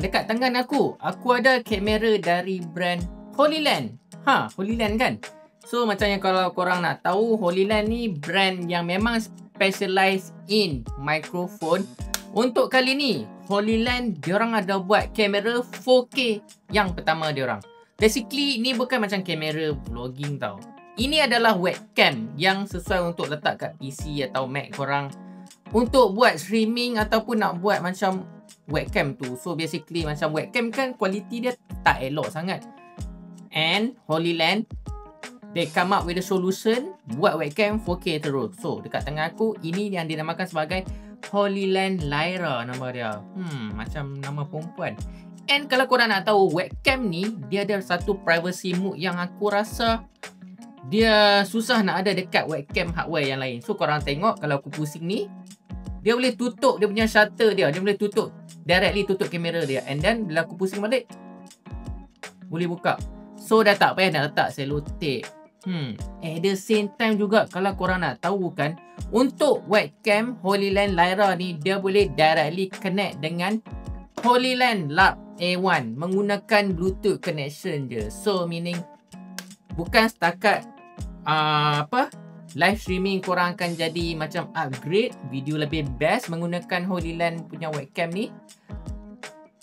dekat tangan aku ada kamera dari brand Holyland. Holyland kan? So macam yang kalau korang nak tahu, Holyland ni brand yang memang specialize in microphone. Untuk kali ni Holyland diorang ada buat kamera 4K yang pertama diorang. Basically ni bukan macam kamera vlogging tau. Ini adalah webcam yang sesuai untuk letak kat PC atau Mac korang untuk buat streaming ataupun nak buat macam webcam tu. So basically macam webcam kan kualiti dia tak elok sangat. And Holyland they come up with a solution buat webcam 4K terus. So dekat tengah aku ini yang dinamakan sebagai Holyland Lyra nama dia. Macam nama perempuan. And kalau korang nak tahu webcam ni, dia ada satu privacy mode yang aku rasa dia susah nak ada dekat webcam hardware yang lain. So korang tengok kalau aku pusing ni, dia boleh tutup dia punya shutter dia. Dia boleh tutup directly, tutup kamera dia. And then bila aku pusing balik, boleh buka. So dah tak payah nak letak selotip. At the same time juga kalau korang nak tahu kan, untuk webcam Holyland Lyra ni dia boleh directly connect dengan Holyland Lark A1 menggunakan Bluetooth connection je. So meaning bukan setakat live streaming korang akan jadi macam upgrade video lebih best menggunakan Holyland punya webcam ni.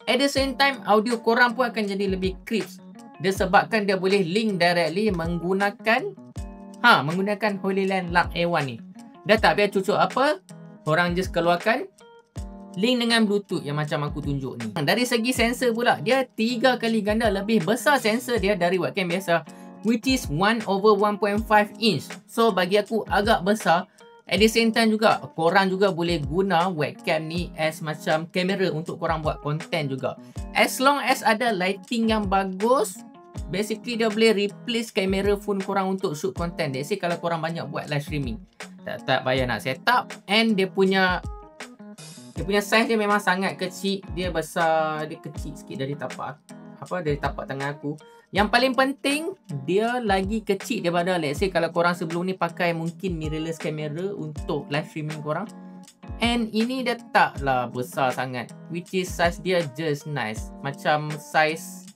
At the same time audio korang pun akan jadi lebih crisp. Disebabkan dia boleh link directly menggunakan Holyland Lark A1 ni. Dah tak payah cucuk apa, korang just keluarkan link dengan Bluetooth yang macam aku tunjuk ni. Dari segi sensor pula, dia 3 kali ganda lebih besar sensor dia dari webcam biasa, which is 1/1.5 inch. So bagi aku agak besar. At the same time juga, korang juga boleh guna webcam ni as macam kamera untuk korang buat content juga. As long as ada lighting yang bagus, basically dia boleh replace kamera phone korang untuk shoot content. Let's say kalau korang banyak buat live streaming, tak payah nak set up. And dia punya size dia memang sangat kecil. Dia besar, dia kecil sikit dari tapak tangan aku. Yang paling penting, dia lagi kecil daripada let's say kalau korang sebelum ni pakai mungkin mirrorless camera untuk live streaming korang. And ini dia taklah besar sangat, which is size dia just nice. Macam size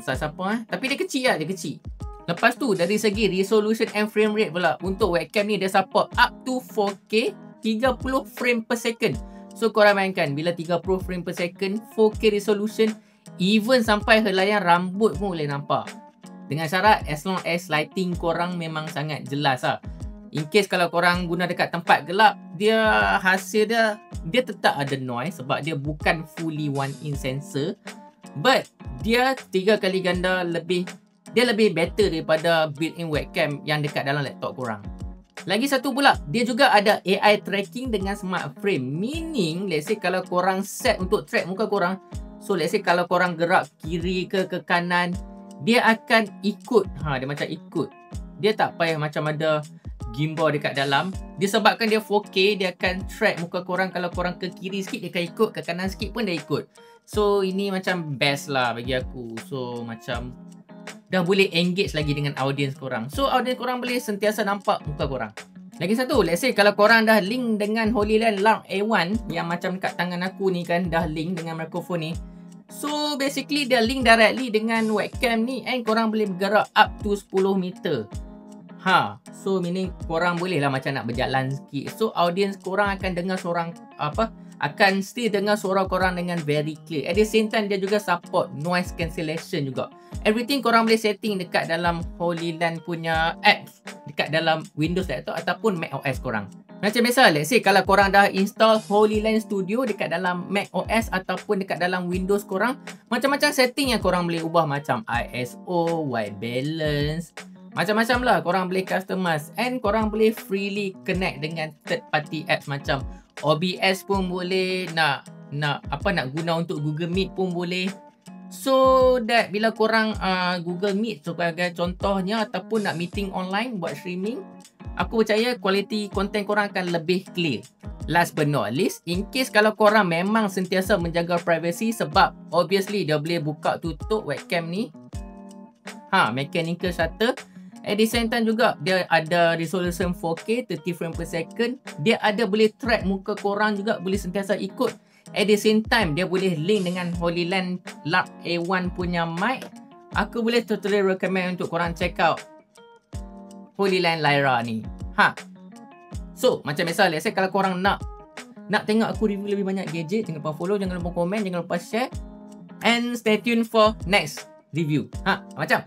size apa tapi dia kecil lah, dia kecil. Lepas tu dari segi resolution and frame rate pula, untuk webcam ni dia support up to 4K 30 frame per second. So korang mainkan bila 30 frame per second 4K resolution, even sampai helaian rambut pun boleh nampak. Dengan syarat as long as lighting korang memang sangat jelas lah. In case kalau korang guna dekat tempat gelap, dia hasil dia tetap ada noise sebab dia bukan fully 1-inch sensor. But dia 3 kali ganda lebih, dia lebih better daripada built-in webcam yang dekat dalam laptop korang. Lagi satu pula, dia juga ada AI tracking dengan smart frame. Meaning let's say kalau korang set untuk track muka korang, so let's say kalau korang gerak kiri ke kanan, dia akan ikut. Dia macam ikut. Dia tak payah macam ada gimbal dekat dalam. Disebabkan dia 4K, dia akan track muka korang. Kalau korang ke kiri sikit, dia akan ikut. Ke kanan sikit pun dia ikut. So ini macam best lah bagi aku. So macam dah boleh engage lagi dengan audience korang. So audience korang boleh sentiasa nampak muka korang. Lagi satu, let's say kalau korang dah link dengan Holyland Lark A1 yang macam dekat tangan aku ni kan, dah link dengan mikrofon ni. So basically dia link directly dengan webcam ni, and korang boleh bergerak up to 10 meter. So meaning korang boleh lah macam nak berjalan sikit. So audience korang akan dengar akan still dengar suara korang dengan very clear. At the same time dia juga support noise cancellation juga. Everything korang boleh setting dekat dalam Holyland punya apps, dekat dalam Windows laptop ataupun Mac OS korang. Macam biasa, let's say kalau korang dah install Holyland Studio dekat dalam Mac OS ataupun dekat dalam Windows korang, macam-macam setting yang korang boleh ubah, macam ISO, white balance, macam-macam lah korang boleh customize. And korang boleh freely connect dengan third party apps macam OBS pun boleh, nak guna untuk Google Meet pun boleh. So that bila korang Google Meet sebagai contohnya ataupun nak meeting online buat streaming, aku percaya kualiti konten korang akan lebih clear. Last but not least, in case kalau korang memang sentiasa menjaga privacy, sebab obviously dia boleh buka tutup webcam ni, mechanical shutter. At the same time juga dia ada resolution 4K 30 frame per second. Dia ada boleh track muka korang juga, boleh sentiasa ikut. At the same time, dia boleh link dengan HoloLens Lark A1 punya mic. Aku boleh totally recommend untuk korang check out HoloLens Lyra ni. So, macam biasa, let's say kalau korang nak tengok aku review lebih banyak gadget, jangan lupa follow, jangan lupa komen, jangan lupa share. And stay tuned for next review. Macam